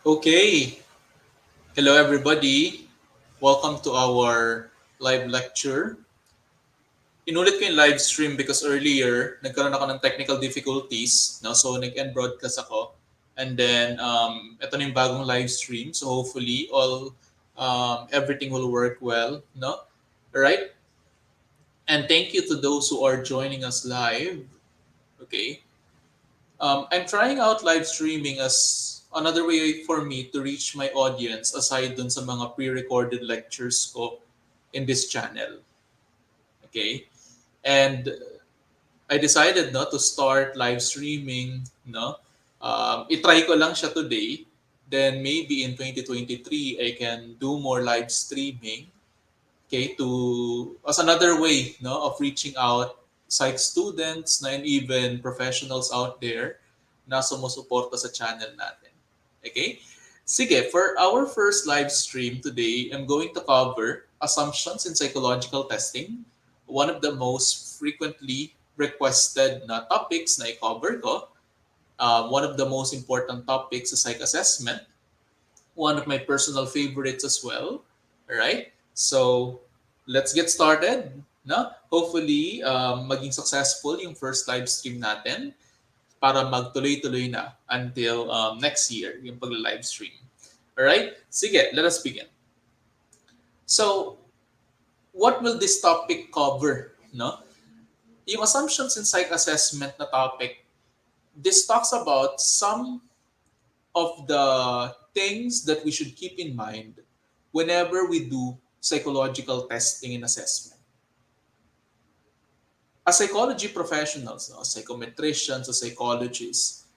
Okay. Hello, everybody. Welcome to our live lecture. Inulit ko yung live stream because earlier, nagkaroon ako ng technical difficulties. No? So, nag-end broadcast ako. And then, ito na yung bagong live stream. So, hopefully, everything will work well. No? Alright? And thank you to those who are joining us live. Okay. I'm trying out live streaming as another way for me to reach my audience aside dun sa mga pre-recorded lectures ko in this channel. Okay? And I decided no to start live streaming, no. I-try ko lang siya today. Then maybe in 2023 I can do more live streaming, okay, to as another way no of reaching out psych students na and even professionals out there na sumusuporta sa channel natin. Okay? Sige, for our first live stream today, I'm going to cover assumptions in psychological testing, one of the most frequently requested na topics na i-cover ko, one of the most important topics sa psych assessment, one of my personal favorites as well. All right? So, let's get started. No? Hopefully, maging successful yung first live stream natin para magtuloy-tuloy na until next year, yung pag-live stream. Alright? Sige, let us begin. So, what will this topic cover? No? Yung assumptions in psych assessment na topic, this talks about some of the things that we should keep in mind whenever we do psychological testing and assessment. As psychology professionals, no, psychometricians, as psychologists,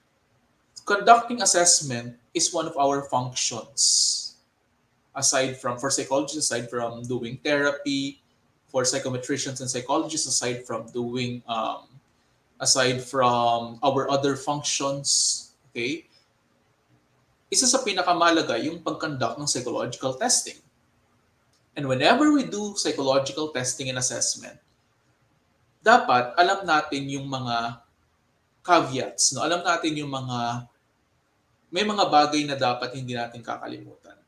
conducting assessment is one of our functions. For psychologists, aside from doing therapy, for psychometricians and psychologists, aside from our other functions, okay, isa sa pinakamalaga yung pag-conduct ng psychological testing. And whenever we do psychological testing and assessment, dapat alam natin yung mga caveats, no? Alam natin yung may mga bagay na dapat hindi natin kakalimutan.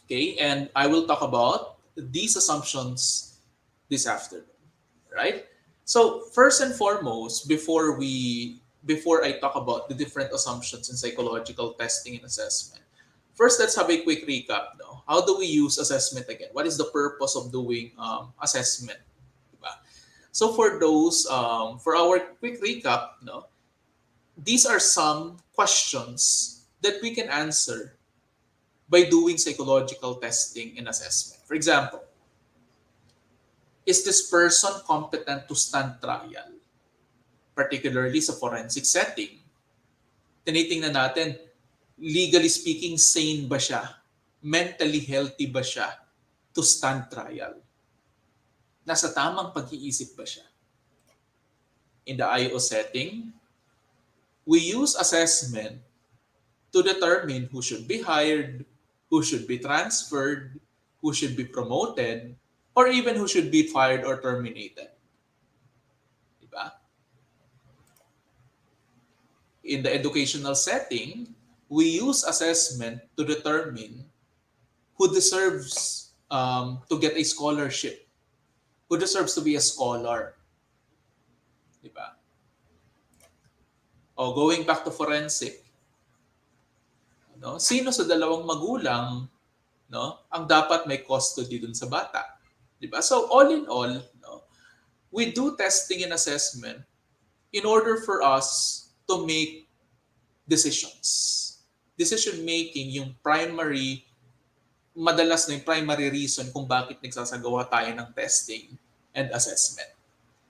Okay? And I will talk about these assumptions this afternoon. Right? So, first and foremost, before I talk about the different assumptions in psychological testing and assessment, first let's have a quick recap. No? How do we use assessment again? What is the purpose of doing assessment? So for our quick recap, no, these are some questions that we can answer by doing psychological testing and assessment. For example, is this person competent to stand trial? Particularly sa forensic setting. Tinitingnan natin, legally speaking, sane ba siya? Mentally healthy ba siya to stand trial? Nasa tamang pag-iisip ba siya? In the IO setting, we use assessment to determine who should be hired, who should be transferred, who should be promoted, or even who should be fired or terminated. Diba? In the educational setting, we use assessment to determine who deserves to get a scholarship, who deserves to be a scholar. Diba? O going back to forensic, no? Sino sa dalawang magulang, no, ang dapat may custody dun sa bata? Diba? So all in all, no, we do testing and assessment in order for us to make decisions. Decision making yung madalas na yung primary reason kung bakit nagsasagawa tayo ng testing and assessment.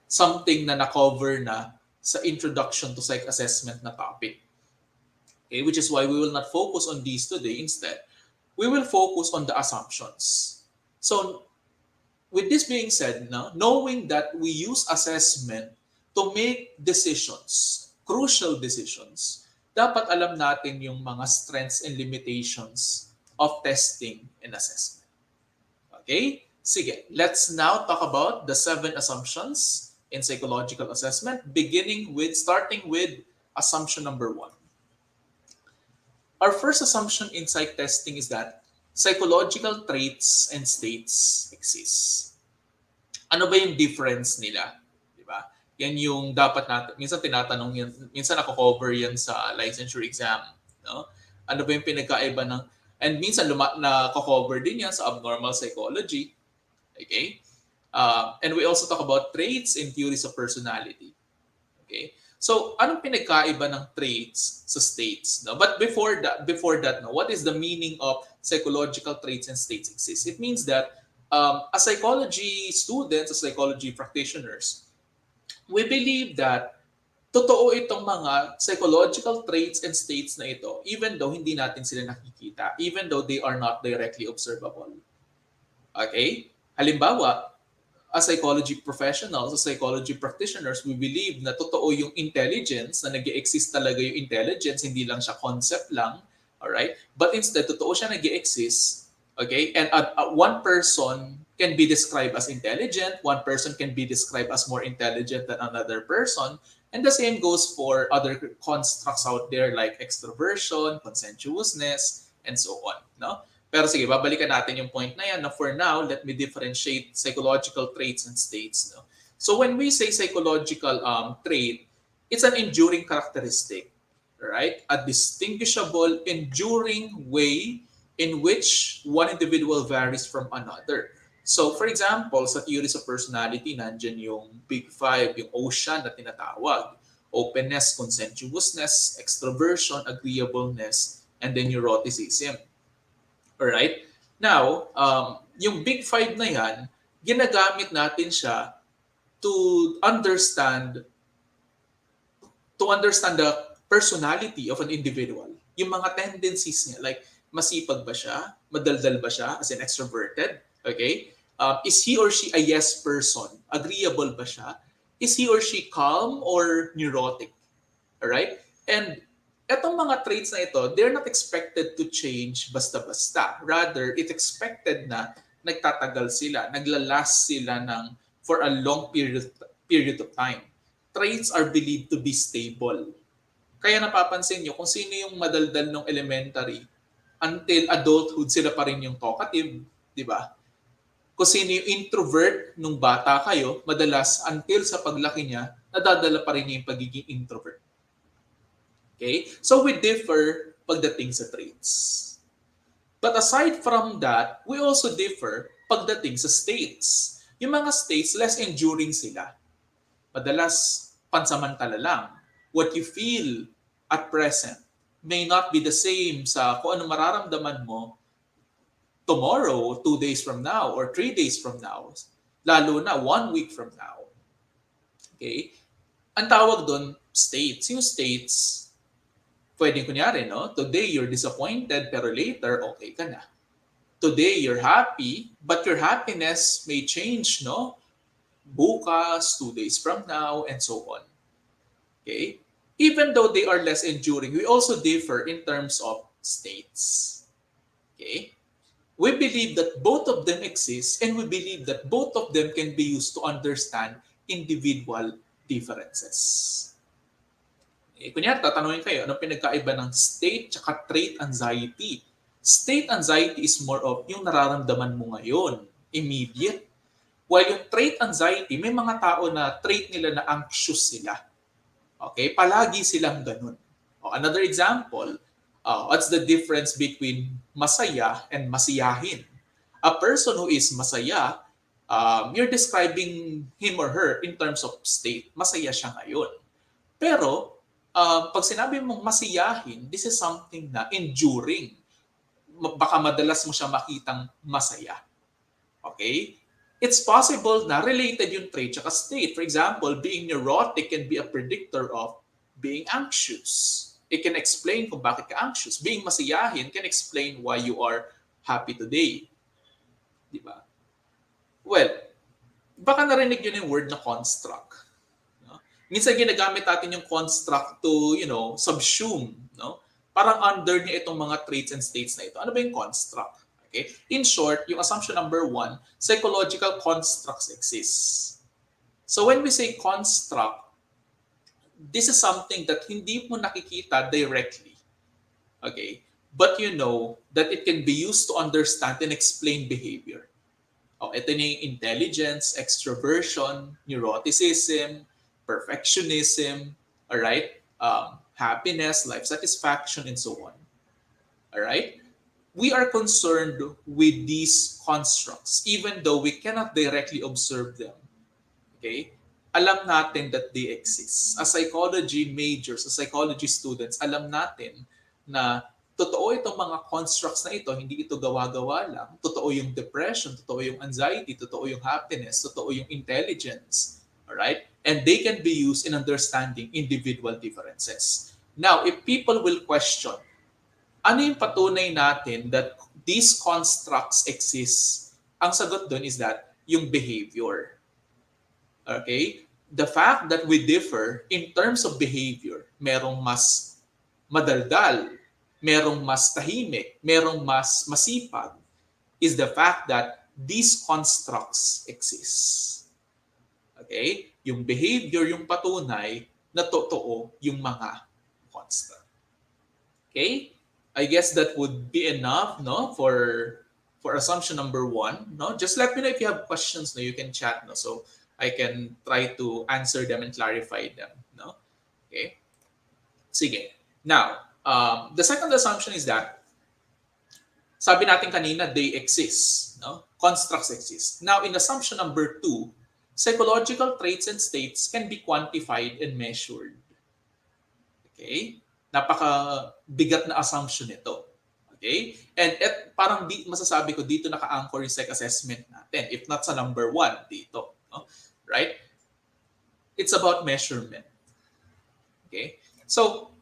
Something na na-cover na sa introduction to psych assessment na topic. Okay, which is why we will not focus on these today. Instead, we will focus on the assumptions. So, with this being said, no, knowing that we use assessment to make decisions, crucial decisions, dapat alam natin yung mga strengths and limitations of testing and assessment. Okay? Sige, let's now talk about the 7 assumptions in psychological assessment, starting with assumption number 1. Our first assumption in psych testing is that psychological traits and states exist. Ano ba yung difference nila? Di ba? Yan yung dapat natin, minsan tinatanong yan, minsan nako-cover yan sa licensure exam. No? Ano ba yung pinagkaiba ng, and minsan nako-cover din yan sa abnormal psychology. Okay? And we also talk about traits and theories of personality. Okay? So, anong pinagkaiba ng traits sa states? No? But before that, no, what is the meaning of psychological traits and states exist? It means that as psychology students, as psychology practitioners, we believe that totoo itong mga psychological traits and states na ito even though hindi natin sila nakikita, even though they are not directly observable. Okay? Halimbawa, as psychology professionals, as psychology practitioners, we believe na totoo yung intelligence, na nag-exist talaga yung intelligence, hindi lang siya concept lang, alright? But instead, totoo siya nag-exist, okay? And one person can be described as intelligent, one person can be described as more intelligent than another person, and the same goes for other constructs out there like extroversion, consensuousness, and so on, no? Pero sige, babalikan natin yung point na yan na for now, let me differentiate psychological traits and states. No? So when we say psychological trait, it's an enduring characteristic, right? A distinguishable, enduring way in which one individual varies from another. So for example, sa theories of personality, nandyan yung Big Five, yung ocean na tinatawag. Openness, consensuousness, extroversion, agreeableness, and then neuroticism. Alright? Now, yung Big Five na yan, ginagamit natin siya to understand the personality of an individual. Yung mga tendencies niya, like masipag ba siya? Madaldal ba siya? As in extroverted? Okay? Is he or she a yes person? Agreeable ba siya? Is he or she calm or neurotic? Alright? And etong mga traits na ito, they're not expected to change basta-basta. Rather, it's expected na nagtatagal sila, naglalast sila for a long period of time. Traits are believed to be stable. Kaya napapansin nyo, kung sino yung madaldal ng elementary, until adulthood, sila pa rin yung talkative, di ba? Kung sino yung introvert nung bata kayo, madalas until sa paglaki niya, nadadala pa rin niya yung pagiging introvert. Okay? So we differ pagdating sa traits. But aside from that, we also differ pagdating sa states. Yung mga states, less enduring sila. Madalas, pansamantala lang. What you feel at present may not be the same sa kung ano mararamdaman mo tomorrow, 2 days from now, or 3 days from now. Lalo na 1 week from now. Okay? Ang tawag doon, states. Yung states, pwedeng kunyari, no? Today you're disappointed, pero later, okay ka na. Today you're happy, but your happiness may change, no? Bukas, 2 days from now, and so on. Okay? Even though they are less enduring, we also differ in terms of states. Okay? We believe that both of them exist, and we believe that both of them can be used to understand individual differences. Kunyari, tatanungin kayo, anong pinagkaiba ng state at trait anxiety? State anxiety is more of yung nararamdaman mo ngayon, immediate. While yung trait anxiety, may mga tao na trait nila na anxious sila. Okay? Palagi silang ganun. Another example, what's the difference between masaya and masiyahin? A person who is masaya, you're describing him or her in terms of state. Masaya siya ngayon. Pero, pag sinabi mong masiyahin, this is something na enduring. Baka madalas mo siya makitang masaya. Okay? It's possible na related yung trait at state. For example, being neurotic can be a predictor of being anxious. It can explain kung bakit ka anxious. Being masiyahin can explain why you are happy today. Di ba? Well, baka narinig yun yung word na construct. Minsan ginagamit natin yung construct to, subsume, no? Parang under niya itong mga traits and states na ito. Ano ba yung construct? Okay? In short, yung assumption number 1, psychological constructs exist. So when we say construct, this is something that hindi mo nakikita directly. Okay? but you know that it can be used to understand and explain behavior. Oh, ito na yung intelligence, extroversion, neuroticism, perfectionism, all right? Happiness, life satisfaction, and so on. All right? We are concerned with these constructs, even though we cannot directly observe them. Okay? Alam natin that they exist. As psychology majors, as psychology students, alam natin na totoo itong mga constructs na ito, hindi ito gawa-gawa lang. Totoo yung depression, totoo yung anxiety, totoo yung happiness, totoo yung intelligence. Alright? And they can be used in understanding individual differences. Now, if people will question, ano yung patunay natin that these constructs exist? Ang sagot doon is that yung behavior. Okay? The fact that we differ in terms of behavior, merong mas madaldal, merong mas tahimik, merong mas masipag, is the fact that these constructs exist. Okay? Yung behavior, yung patunay na totoo yung mga constant. Okay? I guess that would be enough, no, for assumption number 1, no. Just let me know if you have questions, no. You can chat, no, so I can try to answer them and clarify them, no. Okay. Sige. Now, the second assumption is that sabi natin kanina they exist, no. Constructs exist. Now, in assumption number 2, psychological traits and states can be quantified and measured. Okay? Napaka-bigat na assumption ito. Okay? And parang masasabi ko dito naka-anchor yung psych assessment natin. If not sa number 1 dito. No? Right? It's about measurement. Okay? So,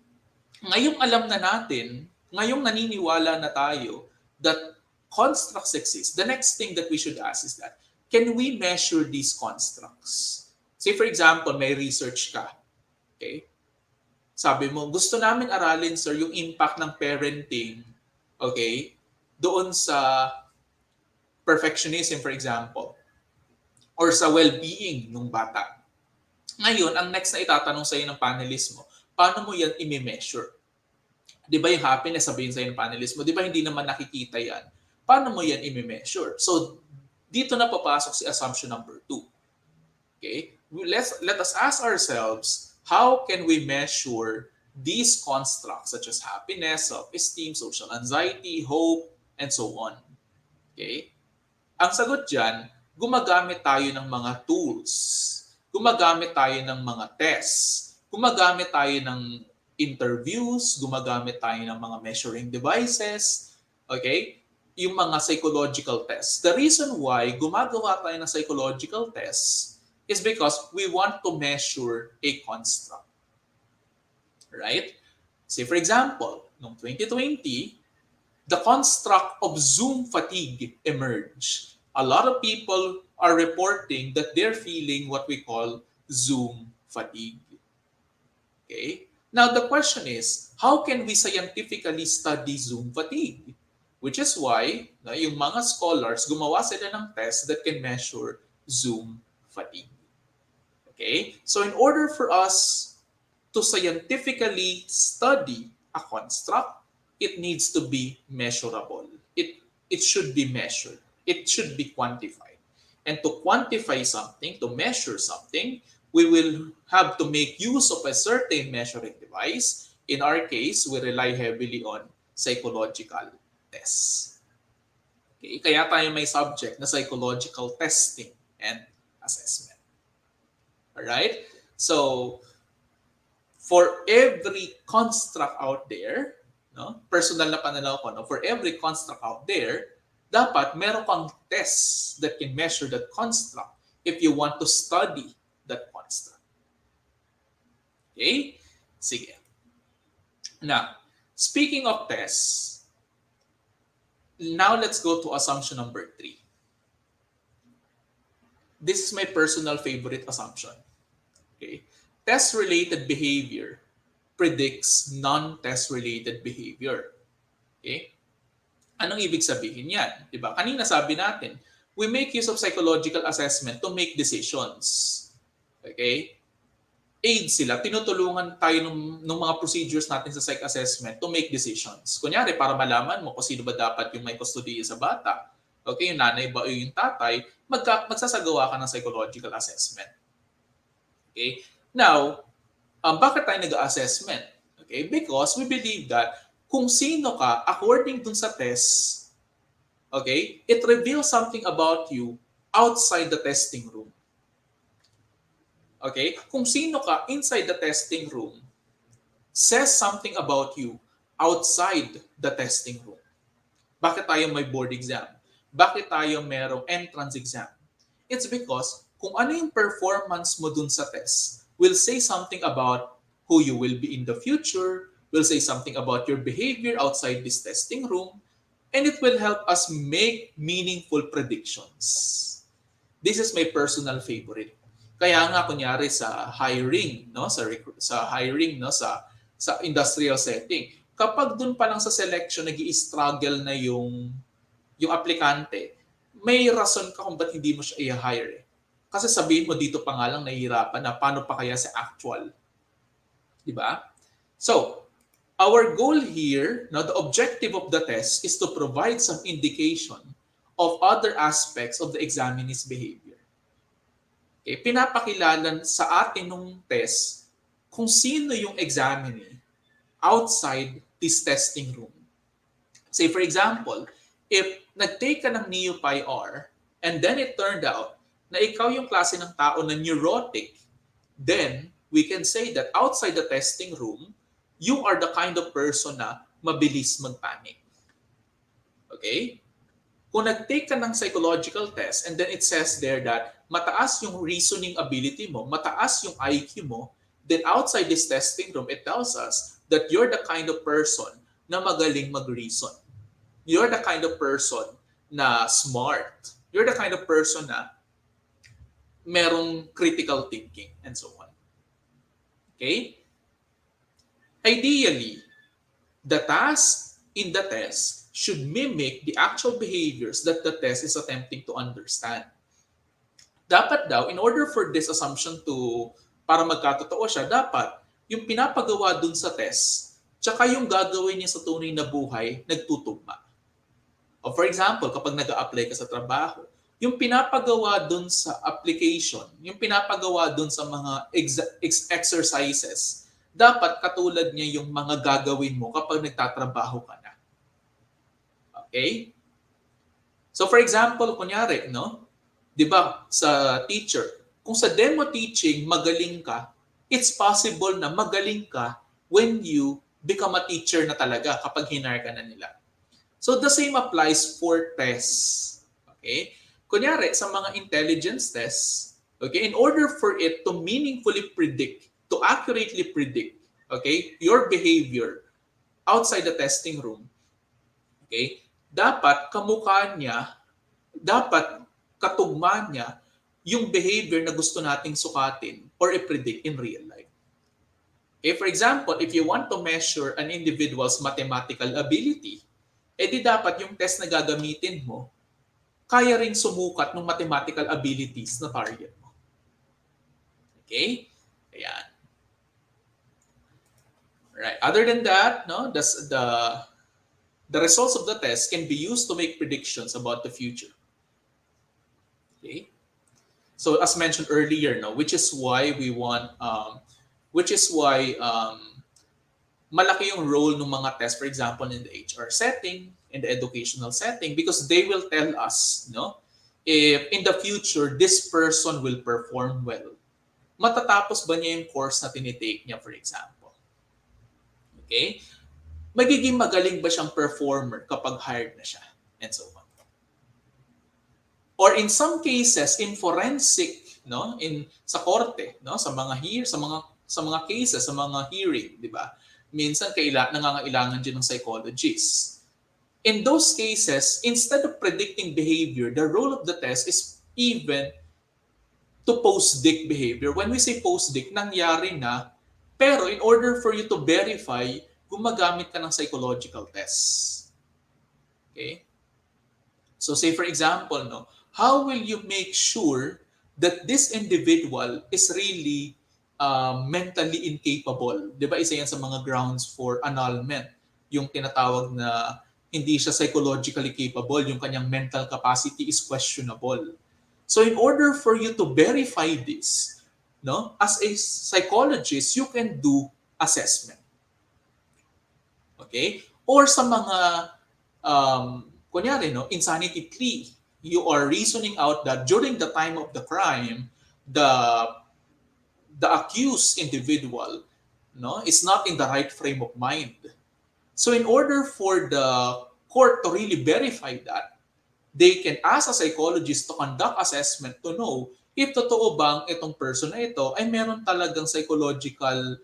ngayong alam na natin, ngayong naniniwala na tayo that constructs exist, the next thing that we should ask is that, can we measure these constructs? Say for example, may research ka. Okay? Sabi mo, gusto namin aralin, sir, yung impact ng parenting, okay, doon sa perfectionism, for example, or sa well-being ng bata. Ngayon, ang next na itatanong sa'yo ng panelist mo, paano mo yan i-measure? Di ba yung happiness, sabihin sa'yo ng panelist mo, di ba hindi naman nakikita yan? Paano mo yan i-measure? So, dito na papasok si assumption number 2. Okay? Let us ask ourselves, how can we measure these constructs such as happiness, self-esteem, social anxiety, hope, and so on? Okay? Ang sagot dyan, gumagamit tayo ng mga tools. Gumagamit tayo ng mga tests. Gumagamit tayo ng interviews. Gumagamit tayo ng mga measuring devices. Okay? Yung mga psychological tests. The reason why gumagawa tayo ng psychological tests is because we want to measure a construct. Right? Say for example, noong 2020, the construct of Zoom fatigue emerged. A lot of people are reporting that they're feeling what we call Zoom fatigue. Okay? Now the question is, how can we scientifically study Zoom fatigue? Which is why yung mga scholars gumawa sila ng test that can measure Zoom fatigue. Okay? So in order for us to scientifically study a construct, it needs to be measurable. It should be measured. It should be quantified. And to quantify something, to measure something, we will have to make use of a certain measuring device. In our case, we rely heavily on psychological tests. Okay? Kaya tayo may subject na psychological testing and assessment. Alright? So, for every construct out there, no, personal na pananaw ko, no, for every construct out there, dapat meron kang tests that can measure that construct if you want to study that construct. Okay? Sige. Now, speaking of tests, now let's go to assumption number 3. This is my personal favorite assumption. Okay? Test-related behavior predicts non-test-related behavior. Okay? Anong ibig sabihin yan? Diba? Kanina sabi natin, we make use of psychological assessment to make decisions. Okay? aid sila, tinutulungan tayo ng mga procedures natin sa psych assessment to make decisions. Kunyari, para malaman mo kung sino ba dapat yung may custody sa bata. Okay, yung nanay ba o yung tatay, magsasagawa ka ng psychological assessment. Okay? Now, bakit tayo nag-assessment? Okay? Because we believe that kung sino ka, according dun sa test, okay, it reveals something about you outside the testing room. Okay? Kung sino ka inside the testing room says something about you outside the testing room. Bakit tayo may board exam? Bakit tayo merong entrance exam? It's because kung ano yung performance mo dun sa test will say something about who you will be in the future, will say something about your behavior outside this testing room, and it will help us make meaningful predictions. This is my personal favorite. Kaya nga kunyari sa hiring, no, sa hiring, no, sa industrial setting, kapag dun pa lang sa selection nag-i-struggle na yung aplikante, may rason ka kung ba't hindi mo siya i-hire. Kasi sabihin mo dito pa nga lang nahihirapan na paano pa kaya sa actual. Di ba? So, our goal here, no, the objective of the test is to provide some indication of other aspects of the examinee's behavior. Okay, pinapakilala sa atin nung test kung sino yung examinee outside this testing room. Say for example, if nag-take ka ng NEO-PI-R and then it turned out na ikaw yung klase ng tao na neurotic, then we can say that outside the testing room, you are the kind of person na mabilis mag-panic. Okay? Kung nag-take ka ng psychological test and then it says there that mataas yung reasoning ability mo, mataas yung IQ mo, then outside this testing room, it tells us that you're the kind of person na magaling mag-reason. You're the kind of person na smart. You're the kind of person na merong critical thinking and so on. Okay? Ideally, the task in the test should mimic the actual behaviors that the test is attempting to understand. Dapat daw, in order for this assumption para magkatotoo siya, dapat yung pinapagawa dun sa test, tsaka yung gagawin niya sa tunay na buhay, nagtutugma. O for example, kapag nag-a-apply ka sa trabaho, yung pinapagawa dun sa application, yung pinapagawa dun sa mga exercises, dapat katulad niya yung mga gagawin mo kapag nagtatrabaho ka na. Okay? So for example, kunyari, no? 'Di ba, sa teacher, kung sa demo teaching magaling ka, it's possible na magaling ka when you become a teacher na talaga kapag hinar ka na nila. So the same applies for tests. Okay? Kunyari, sa mga intelligence tests, okay, in order for it to meaningfully predict, to accurately predict, okay, your behavior outside the testing room, okay, dapat kamukha niya, dapat katugma niya yung behavior na gusto nating sukatin or i-predict in real life. Okay, for example, if you want to measure an individual's mathematical ability, di dapat yung test na gagamitin mo, kaya ring sumukat ng mathematical abilities na target mo. Okay? Ayan. Right. Other than that, no, the results of the test can be used to make predictions about the future. Okay? So as mentioned earlier, no, which is why malaki yung role ng mga tests, for example, in the HR setting, in the educational setting, because they will tell us, no, if in the future this person will perform well. Matatapos ba niya yung course na tinitake niya, for example? Okay? Magiging magaling ba siyang performer kapag hired na siya? And so on. Or in some cases, in forensic, no, sa korte, no, sa mga cases, sa mga hearing, di ba? Minsan nangangailangan din ng psychologists. In those cases, instead of predicting behavior, the role of the test is even to post-dict behavior. When we say post-dict, nangyari na, pero in order for you to verify, gumagamit ka ng psychological tests. Okay? So say for example, no, how will you make sure that this individual is really mentally incapable. Di ba isa yan sa mga grounds for annulment. Yung tinatawag na hindi siya psychologically capable, yung kanyang mental capacity is questionable. So in order for you to verify this, no, as a psychologist, you can do assessment. Okay? Or sa mga kunyari, no, insanity plea, you are reasoning out that during the time of the crime, the accused individual, no, is not in the right frame of mind. So in order for the court to really verify that, they can ask a psychologist to conduct assessment to know if totoo bang itong person na ito ay meron talagang psychological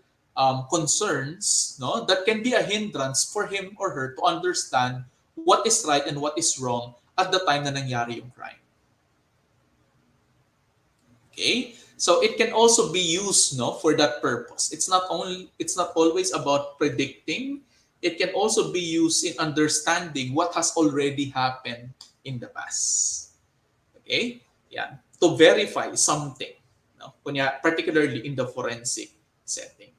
concerns, no, that can be a hindrance for him or her to understand what is right and what is wrong at the time na nangyari yung crime. Okay? So it can also be used, no, for that purpose. It's not always about predicting. It can also be used in understanding what has already happened in the past. Okay? Yeah. To verify something, no? Particularly in the forensic setting.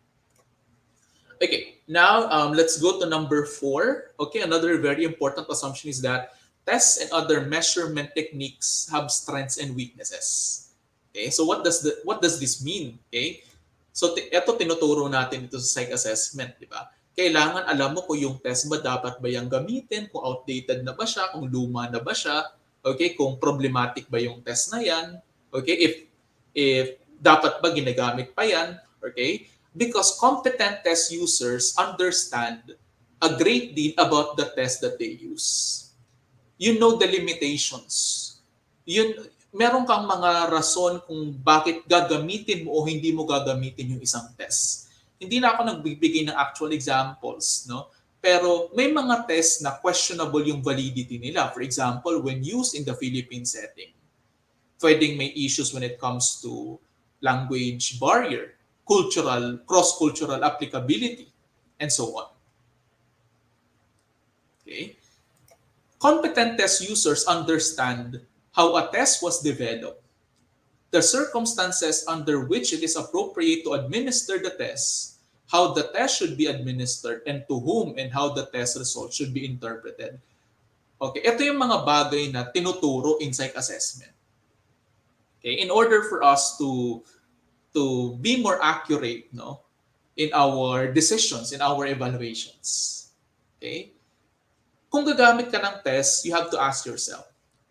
Okay, now let's go to number 4. Okay, another very important assumption is that tests and other measurement techniques have strengths and weaknesses. Okay, so what does this mean? Okay, so ito tinuturo natin ito sa psych assessment, di ba? Kailangan alam mo kung yung test ba dapat ba yung gamitin, kung outdated na ba siya, kung luma na ba siya, okay, kung problematic ba yung test na yan, okay, if dapat ba ginagamit pa yan, okay? Because competent test users understand a great deal about the test that they use. You know the limitations. Meron kang mga rason kung bakit gagamitin mo o hindi mo gagamitin yung isang test. Hindi na ako nagbibigay ng actual examples, no? Pero may mga test na questionable yung validity nila. For example, when used in the Philippine setting, pwedeng may issues when it comes to language barrier, cross-cultural applicability, and so on. Okay? Competent test users understand how a test was developed, the circumstances under which it is appropriate to administer the test, how the test should be administered, and to whom and how the test results should be interpreted. Okay, ito yung mga bagay na tinuturo in psych assessment. Okay, in order for us to be more accurate, no, in our decisions, in our evaluations. Okay? Kung gagamit ka ng test, you have to ask yourself,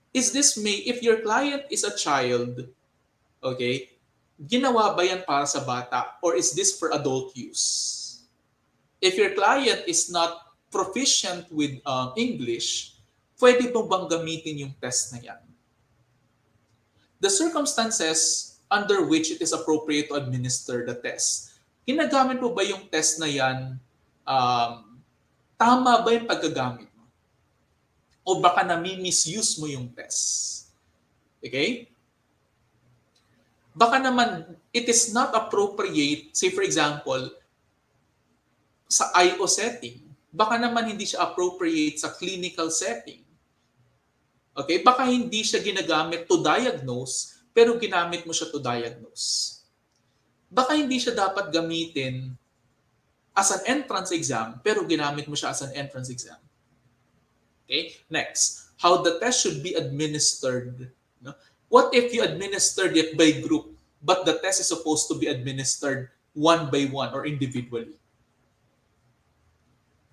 if your client is a child, okay, ginawa ba yan para sa bata or is this for adult use? If your client is not proficient with English, pwede mo bang gamitin yung test na yan? The circumstances under which it is appropriate to administer the test. Ginagamit mo ba yung test na yan? Tama ba yung paggagamit mo? O baka nami-misuse mo yung test? Okay? Baka naman, it is not appropriate, say for example, sa IO setting, baka naman hindi siya appropriate sa clinical setting. Okay? Baka hindi siya ginagamit to diagnose, pero ginamit mo siya to diagnose. Baka hindi siya dapat gamitin as an entrance exam, pero ginamit mo siya as an entrance exam. Okay? Next, how the test should be administered. No? What if you administered it by group, but the test is supposed to be administered one by one or individually?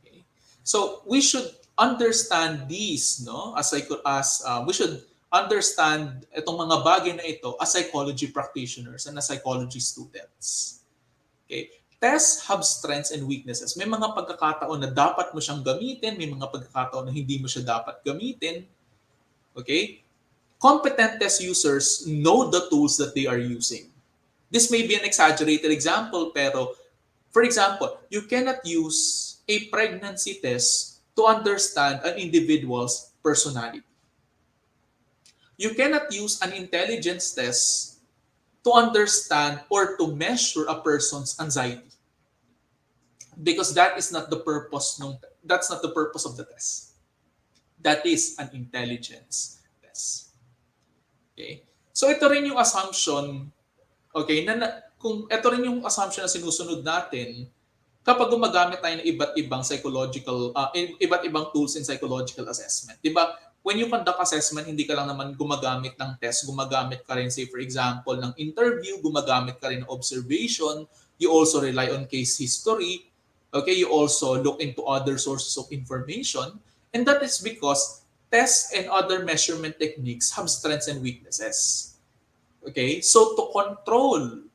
Okay? So we should understand these, no? We should understand itong mga bagay na ito as psychology practitioners and as psychology students. Okay? Tests have strengths and weaknesses. May mga pagkakataon na dapat mo siyang gamitin, may mga pagkakataon na hindi mo siya dapat gamitin. Okay? Competent test users know the tools that they are using. This may be an exaggerated example, pero for example, you cannot use a pregnancy test to understand an individual's personality. You cannot use an intelligence test to understand or to measure a person's anxiety. Because that's not the purpose of the test. That is an intelligence test. Okay? So ito rin yung assumption, okay, na kung ito rin yung assumption na sinusunod natin, kapag gumagamit tayo ng iba't ibang iba't ibang tools in psychological assessment. 'Di ba? When you conduct assessment, hindi ka lang naman gumagamit ng test, gumagamit ka rin, say for example, ng interview, gumagamit ka rin ng observation, you also rely on case history, okay? You also look into other sources of information, and that is because tests and other measurement techniques have strengths and weaknesses. Okay? So to control,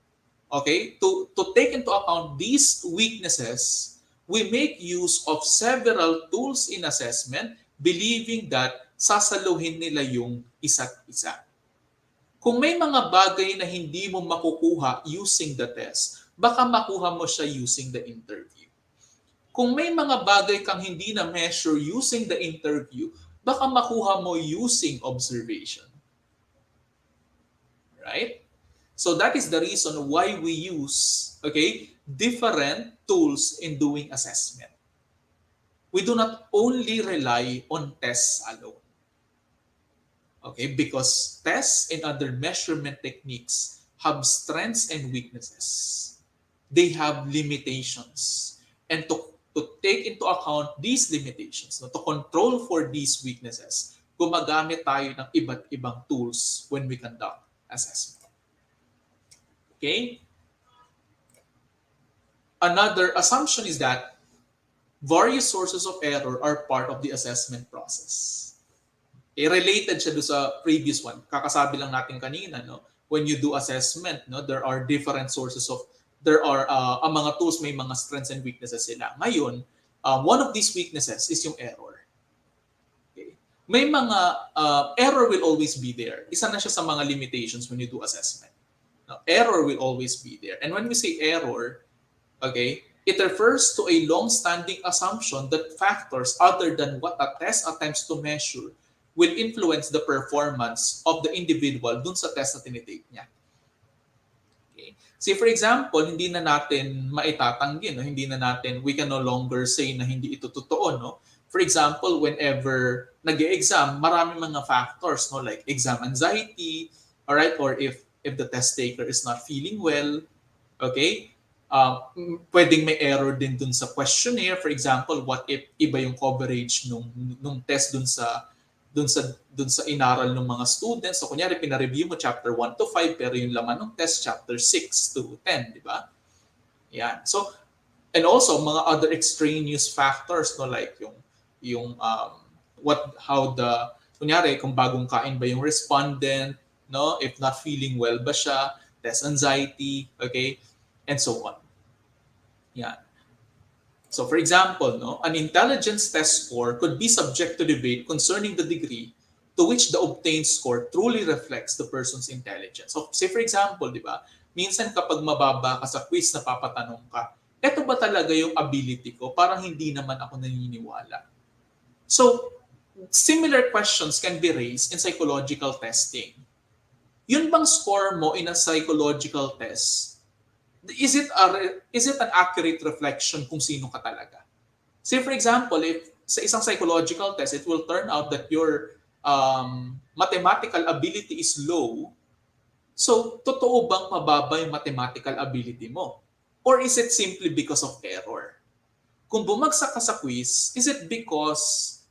okay, to take into account these weaknesses, we make use of several tools in assessment, believing that sasaluhin nila yung isa't isa. Kung may mga bagay na hindi mo makukuha using the test, baka makuha mo siya using the interview. Kung may mga bagay kang hindi na measure using the interview, baka makuha mo using observation. Right? So that is the reason why we use, okay, different tools in doing assessment. We do not only rely on tests alone. Okay, because tests and other measurement techniques have strengths and weaknesses. They have limitations. And to take into account these limitations, to control for these weaknesses, gumagamit tayo ng iba't ibang tools when we conduct assessment. Okay? Another assumption is that various sources of error are part of the assessment process. Related siya doon sa previous one. Kakasabi lang natin kanina, no? When you do assessment, no, there are different sources of, ang mga tools may mga strengths and weaknesses sila. Ngayon, one of these weaknesses is yung error. Okay? May mga, error will always be there. Isa na siya sa mga limitations when you do assessment. Now, error will always be there. And when we say error, okay, it refers to a long-standing assumption that factors other than what a test attempts to measure will influence the performance of the individual dun sa test na tinitake niya. Okay. See, for example, hindi na natin maitatanggi, no? Hindi na natin, we can no longer say na hindi ito totoo, no? For example, whenever nag-e-exam, marami mga factors, no? Like exam anxiety, all right? Or if the test taker is not feeling well, okay? Pwedeng may error din dun sa questionnaire. For example, what if iba yung coverage nung test dun sa inaral ng mga students. So kunyari pina-review mo chapter 1 to 5 pero yung laman ng test chapter 6 to 10, di ba? Yan. So and also mga other extraneous factors, no, like yung kunyari kung bagong kain ba yung respondent, no, if not feeling well ba siya, test anxiety, okay? And so on. Yan. So for example, no, an intelligence test score could be subject to debate concerning the degree to which the obtained score truly reflects the person's intelligence. So say for example, di ba, minsan kapag mababa ka sa quiz na papatanong ka, eto ba talaga yung ability ko? Parang hindi naman ako naniniwala. So similar questions can be raised in psychological testing. Yun bang score mo in a psychological test? Is it an accurate reflection kung sino ka talaga? Say for example, if sa isang psychological test, it will turn out that your mathematical ability is low, so totoo bang mababa yung mathematical ability mo? Or is it simply because of error? Kung bumagsak ka sa quiz, is it because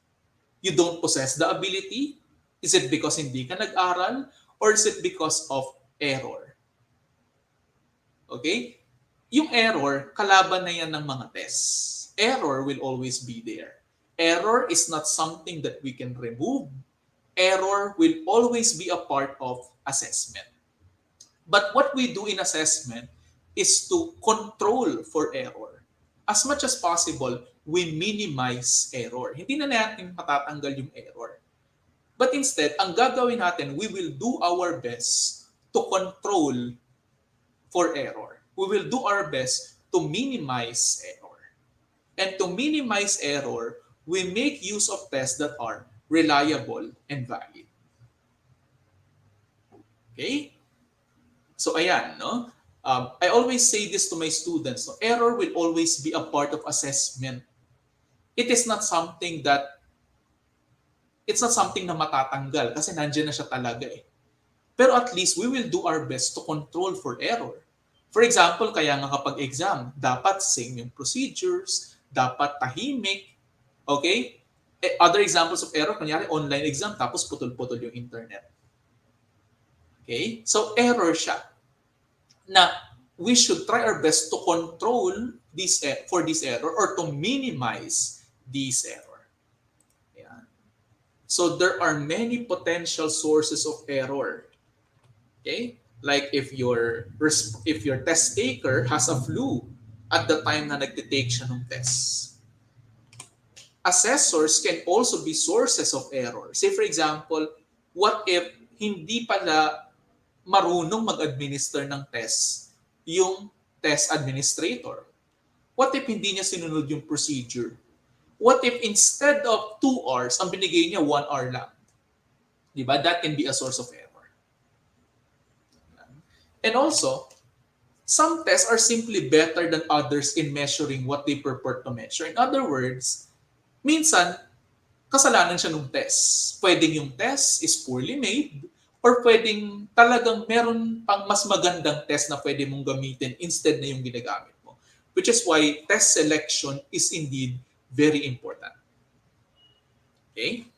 you don't possess the ability? Is it because hindi ka nag-aral? Or is it because of error? Okay? Yung error, kalaban na yan ng mga tests. Error will always be there. Error is not something that we can remove. Error will always be a part of assessment. But what we do in assessment is to control for error. As much as possible, we minimize error. Hindi na natin matatanggal yung error. But instead, ang gagawin natin, we will do our best to control for error. We will do our best to minimize error. And to minimize error, we make use of tests that are reliable and valid. Okay? So ayan, no? I always say this to my students, no? Error will always be a part of assessment. It is not something na matatanggal kasi nandiyan na siya talaga eh. Pero at least we will do our best to control for error. For example, kaya nga kapag exam, dapat same yung procedures, dapat tahimik, okay? Other examples of error, kunyari online exam, tapos putol-putol yung internet. Okay? So, error siya na we should try our best to control this error or to minimize this error. Ayan. So, there are many potential sources of error. Okay? Like if your test taker has a flu at the time na nagtitake siya ng test. Assessors can also be sources of error. Say for example, what if hindi pala marunong mag-administer ng test yung test administrator? What if hindi niya sinunod yung procedure? What if instead of 2 hours, ang binigay niya 1 hour lang? Diba? That can be a source of error. And also, some tests are simply better than others in measuring what they purport to measure. In other words, minsan, kasalanan siya ng test. Pwedeng yung test is poorly made or pwedeng talagang meron pang mas magandang test na pwede mong gamitin instead na yung ginagamit mo. Which is why test selection is indeed very important. Okay?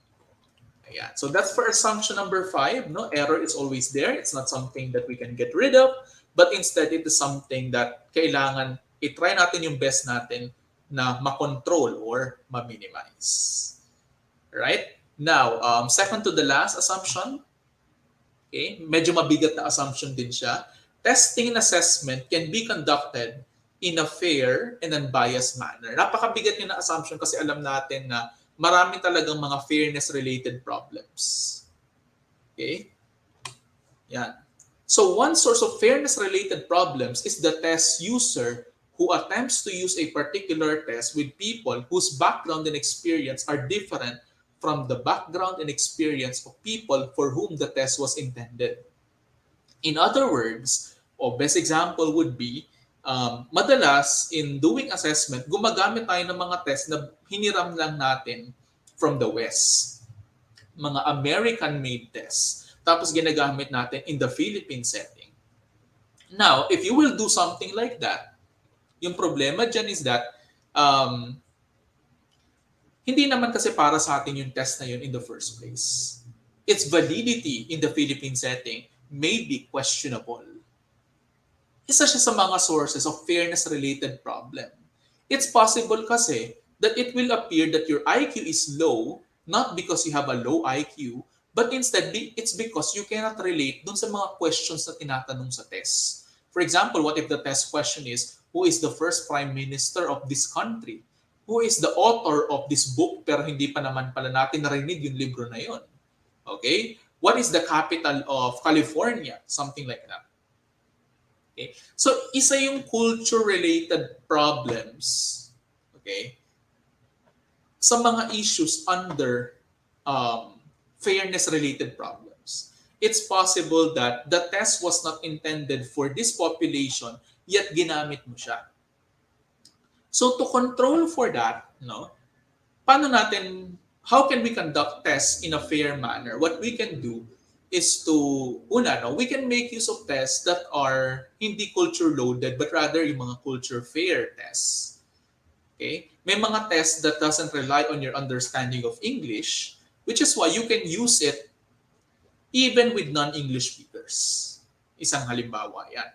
Ayan. So that's for assumption number 5. No? Error is always there. It's not something that we can get rid of, but instead it is something that kailangan i-try natin yung best natin na makontrol or ma-minimize. Right? Now, second to the last assumption, okay, medyo mabigat na assumption din siya. Testing and assessment can be conducted in a fair and unbiased manner. Napakabigat niya na assumption kasi alam natin na marami talagang mga fairness-related problems. Okay? Yan. So one source of fairness-related problems is the test user who attempts to use a particular test with people whose background and experience are different from the background and experience of people for whom the test was intended. In other words, best example would be, madalas in doing assessment, gumagamit tayo ng mga test na hiniram lang natin from the West. Mga American-made tests. Tapos ginagamit natin in the Philippine setting. Now, if you will do something like that, yung problema dyan is that hindi naman kasi para sa atin yung test na yun in the first place. Its validity in the Philippine setting may be questionable. Isa siya sa mga sources of fairness-related problem. It's possible kasi that it will appear that your IQ is low, not because you have a low IQ, but instead it's because you cannot relate dun sa mga questions na tinatanong sa test. For example, what if the test question is, who is the first prime minister of this country? Who is the author of this book? Pero hindi pa naman pala natin narinig yung libro na yon. Okay? What is the capital of California? Something like that. Okay? So, isa yung culture-related problems, okay, sa mga issues under fairness-related problems. It's possible that the test was not intended for this population, yet ginamit mo siya. So, to control for that, no, how can we conduct tests in a fair manner? What we can do is to, we can make use of tests that are hindi culture-loaded, but rather yung mga culture-fair tests. Okay? May mga tests that doesn't rely on your understanding of English, which is why you can use it even with non-English speakers. Isang halimbawa yan.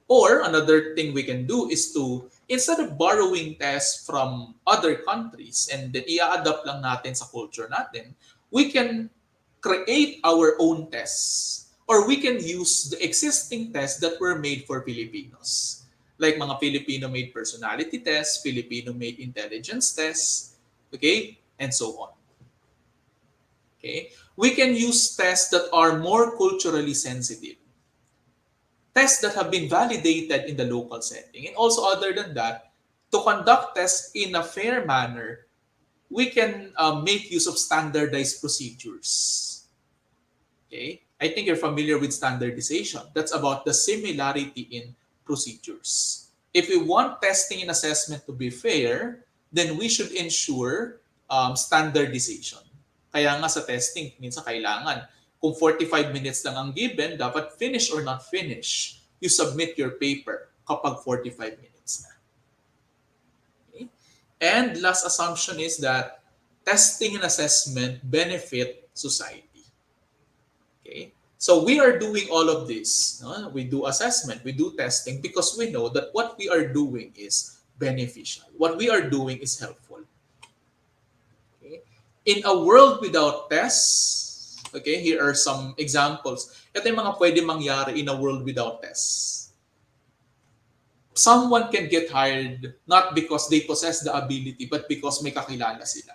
Or another thing we can do is to, instead of borrowing tests from other countries and then i-adapt lang natin sa culture natin, we can create our own tests. Or we can use the existing tests that were made for Filipinos. Like mga Filipino-made personality tests, Filipino-made intelligence tests, okay, and so on. Okay? We can use tests that are more culturally sensitive. Tests that have been validated in the local setting. And also other than that, to conduct tests in a fair manner, we can make use of standardized procedures. Okay? I think you're familiar with standardization. That's about the similarity in procedures. If we want testing and assessment to be fair, then we should ensure standardization. Kaya nga sa testing, minsan kailangan kung 45 minutes lang ang given, dapat finish or not finish, you submit your paper. kapag 45 minutes na. Okay? And last assumption is that testing and assessment benefit society. Okay? So we are doing all of this. No? We do assessment, we do testing because we know that what we are doing is beneficial. What we are doing is helpful. Okay? In a world without tests, okay, here are some examples. Ito yung mga pwede mangyari in a world without tests. Someone can get hired not because they possess the ability, but because may kakilala sila.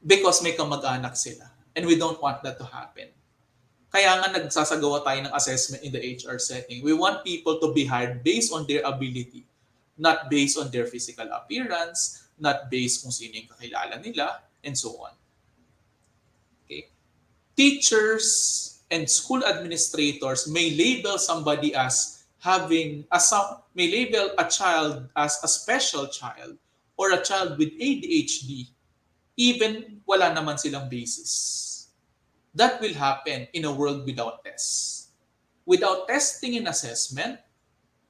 Because may kamag-anak sila. And we don't want that to happen. Kaya nga nagsasagawa tayo ng assessment in the HR setting. We want people to be hired based on their ability, not based on their physical appearance, not based kung sino yung kakilala nila, and so on. Okay? Teachers and school administrators may label somebody as may label a child as a special child or a child with ADHD even wala naman silang basis. That will happen in a world without tests. Without testing and assessment,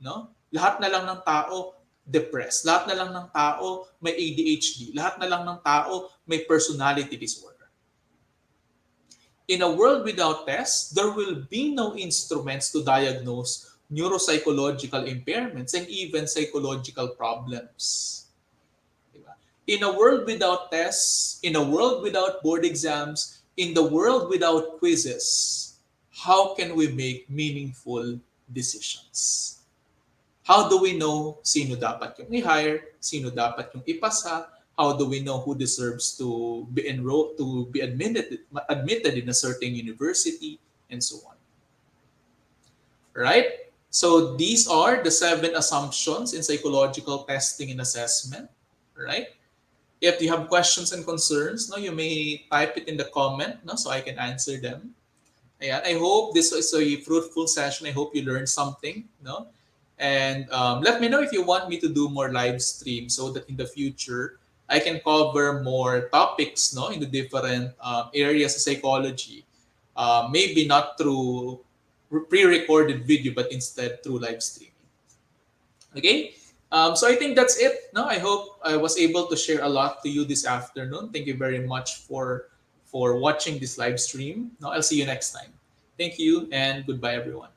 no? Lahat na lang ng tao depressed. Lahat na lang ng tao may ADHD. Lahat na lang ng tao may personality disorder. In a world without tests, there will be no instruments to diagnose neuropsychological impairments and even psychological problems. In a world without tests, in a world without board exams, in the world without quizzes, how can we make meaningful decisions? How do we know sino dapat yung i-hire, sino dapat yung ipasa? How do we know who deserves to be enrolled, to be admitted in a certain university, and so on? Right? So these are the 7 assumptions in psychological testing and assessment. Right? If you have questions and concerns, no, you may type it in the comment, no, so I can answer them. Ayan, I hope this is a fruitful session. I hope you learned something, no? And let me know if you want me to do more live streams so that in the future I can cover more topics, no, in the different areas of psychology. Maybe not through pre-recorded video, but instead through live streaming. Okay. So I think that's it. No, I hope I was able to share a lot to you this afternoon. Thank you very much for watching this live stream. No, I'll see you next time. Thank you and goodbye, everyone.